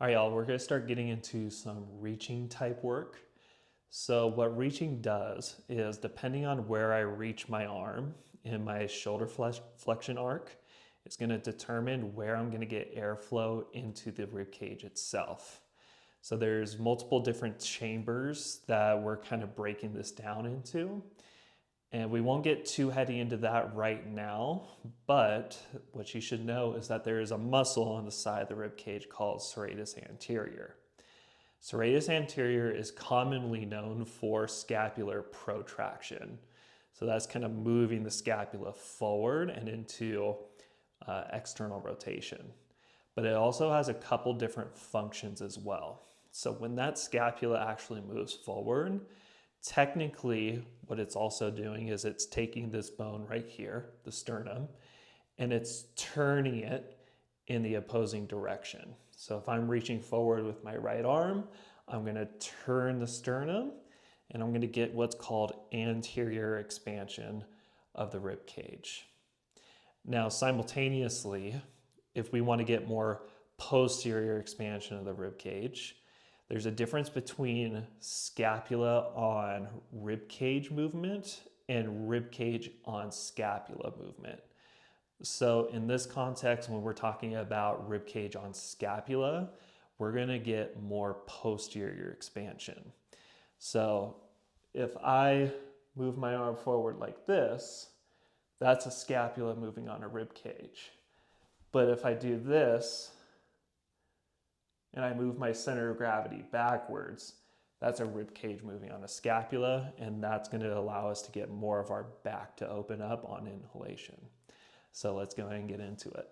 All right, y'all, we're gonna start getting into some reaching type work. So what reaching does is depending on where I reach my arm in my shoulder flexion arc, it's gonna determine where I'm gonna get airflow into the rib cage itself. So there's multiple different chambers that we're kind of breaking this down into. And we won't get too heady into that right now, but what you should know is that there is a muscle on the side of the rib cage called serratus anterior. Serratus anterior is commonly known for scapular protraction. So that's kind of moving the scapula forward and into external rotation. But it also has a couple different functions as well. So when that scapula actually moves forward, technically what it's also doing is it's taking this bone right here, the sternum, and it's turning it in the opposing direction. So if I'm reaching forward with my right arm, I'm gonna turn the sternum and I'm gonna get what's called anterior expansion of the rib cage. Now, simultaneously, if we want to get more posterior expansion of the rib cage, there's a difference between scapula on rib cage movement and rib cage on scapula movement. So in this context, when we're talking about rib cage on scapula, we're gonna get more posterior expansion. So if I move my arm forward like this, that's a scapula moving on a rib cage. But if I do this, and I move my center of gravity backwards, that's a rib cage moving on a scapula, and that's going to allow us to get more of our back to open up on inhalation. So let's go ahead and get into it.